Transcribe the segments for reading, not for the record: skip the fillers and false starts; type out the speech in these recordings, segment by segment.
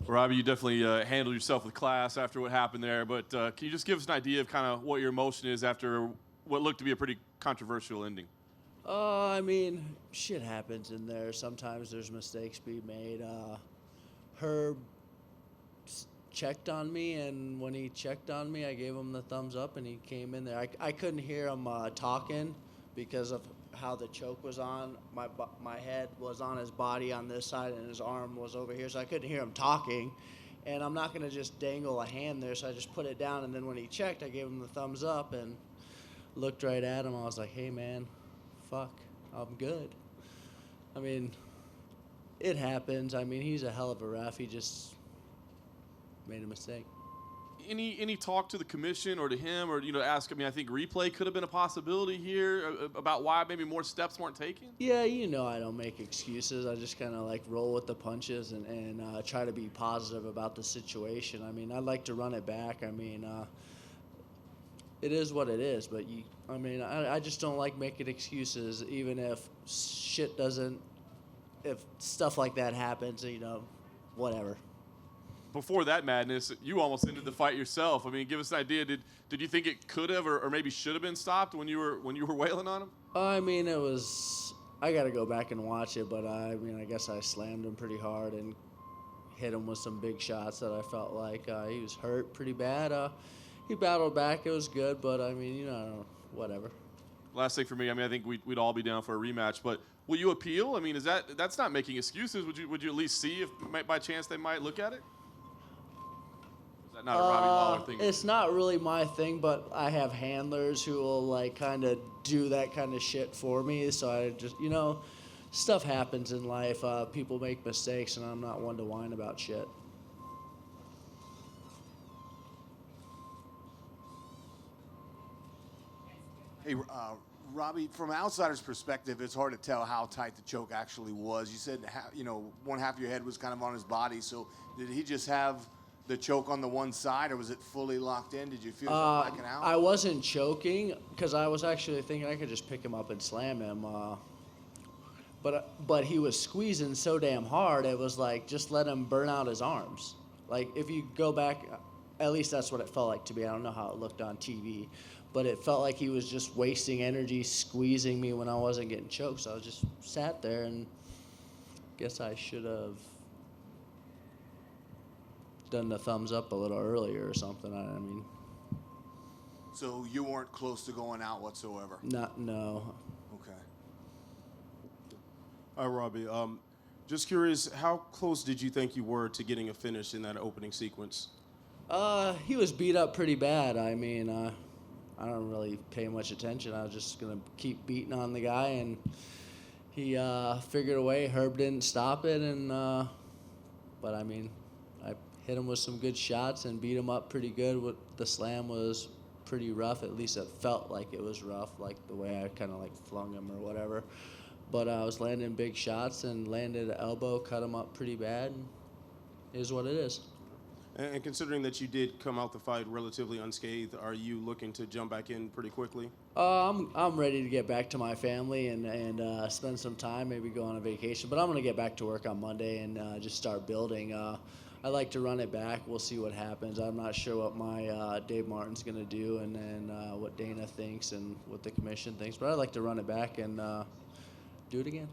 Robbie, you definitely handled yourself with class after what happened there, but can you just give us an idea of kind of what your emotion is after what looked to be a pretty controversial ending? I mean, shit happens in there. Sometimes there's mistakes being made. Herb checked on me, and when he checked on me, I gave him the thumbs up, and he came in there. I couldn't hear him talking because of how the choke was on. My head was on his body on this side, and his arm was over here, so I couldn't hear him talking. And I'm not going to just dangle a hand there, so I just put it down, and then when he checked, I gave him the thumbs up and looked right at him. I was like, hey, man, fuck, I'm good. I mean, it happens. I mean, he's a hell of a ref. He just made a mistake. Any talk to the commission or to him, or ask? I mean, I think replay could have been a possibility here about why maybe more steps weren't taken. Yeah, I don't make excuses. I just kind of like roll with the punches and try to be positive about the situation. I mean, I'd like to run it back. I mean, it is what it is. But I just don't like making excuses, even if if stuff like that happens. Whatever. Before that madness, you almost ended the fight yourself. I mean, give us an idea. Did you think it could have or maybe should have been stopped when you were wailing on him? I mean, it was. I got to go back and watch it, but I guess I slammed him pretty hard and hit him with some big shots that I felt like he was hurt pretty bad. He battled back. It was good, but I mean, whatever. Last thing for me, I think we'd all be down for a rematch, but will you appeal? I mean, that's not making excuses. Would you at least see if by chance they might look at it? Is that not a Robbie Lawler thing? It's not really my thing, but I have handlers who will kind of do that kind of shit for me. So I just, stuff happens in life. People make mistakes, and I'm not one to whine about shit. Hey, Robbie, from an outsider's perspective, it's hard to tell how tight the choke actually was. You said, one half of your head was kind of on his body. So did he just have the choke on the one side, or was it fully locked in? Did you feel yourself backing out? I wasn't choking because I was actually thinking I could just pick him up and slam him. But he was squeezing so damn hard, it was like, just let him burn out his arms. Like, if you go back, at least that's what it felt like to me. I don't know how it looked on TV. But it felt like he was just wasting energy squeezing me when I wasn't getting choked. So I just sat there, and guess I should have done the thumbs up a little earlier or something. I mean. So you weren't close to going out whatsoever? No. Okay. Hi, Robbie. Just curious, how close did you think you were to getting a finish in that opening sequence? He was beat up pretty bad. I mean, I don't really pay much attention. I was just going to keep beating on the guy, and he figured a way. Herb didn't stop it, but I mean, I hit him with some good shots and beat him up pretty good. The slam was pretty rough. At least it felt like it was rough, like the way I kind of flung him or whatever. But I was landing big shots and landed an elbow, cut him up pretty bad, and it is what it is. And considering that you did come out the fight relatively unscathed, are you looking to jump back in pretty quickly? I'm ready to get back to my family and spend some time, maybe go on a vacation. But I'm going to get back to work on Monday and just start building. I like to run it back. We'll see what happens. I'm not sure what my Dave Martin's going to do, and then what Dana thinks and what the commission thinks. But I'd like to run it back and do it again.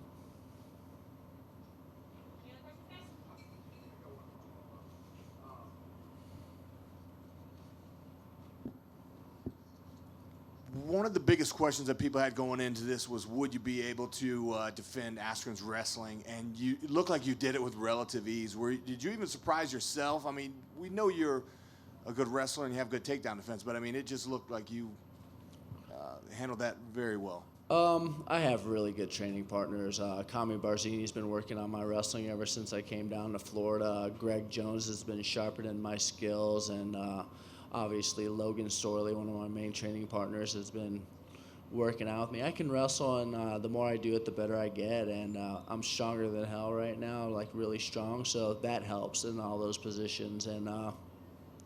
One of the biggest questions that people had going into this was, would you be able to defend Askren's wrestling? And it looked like you did it with relative ease. Did you even surprise yourself? I mean, we know you're a good wrestler and you have good takedown defense, but I mean, it just looked like you handled that very well. I have really good training partners. Kami Barzini's been working on my wrestling ever since I came down to Florida. Greg Jones has been sharpening my skills, and obviously Logan Storley, one of my main training partners, has been working out with me. I can wrestle, and the more I do it, the better I get, and I'm stronger than hell right now, like really strong, so that helps in all those positions. And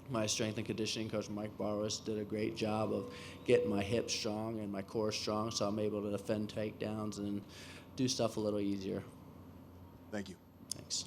my strength and conditioning coach, Mike Barwas, did a great job of getting my hips strong and my core strong, so I'm able to defend takedowns and do stuff a little easier. Thank you. Thanks.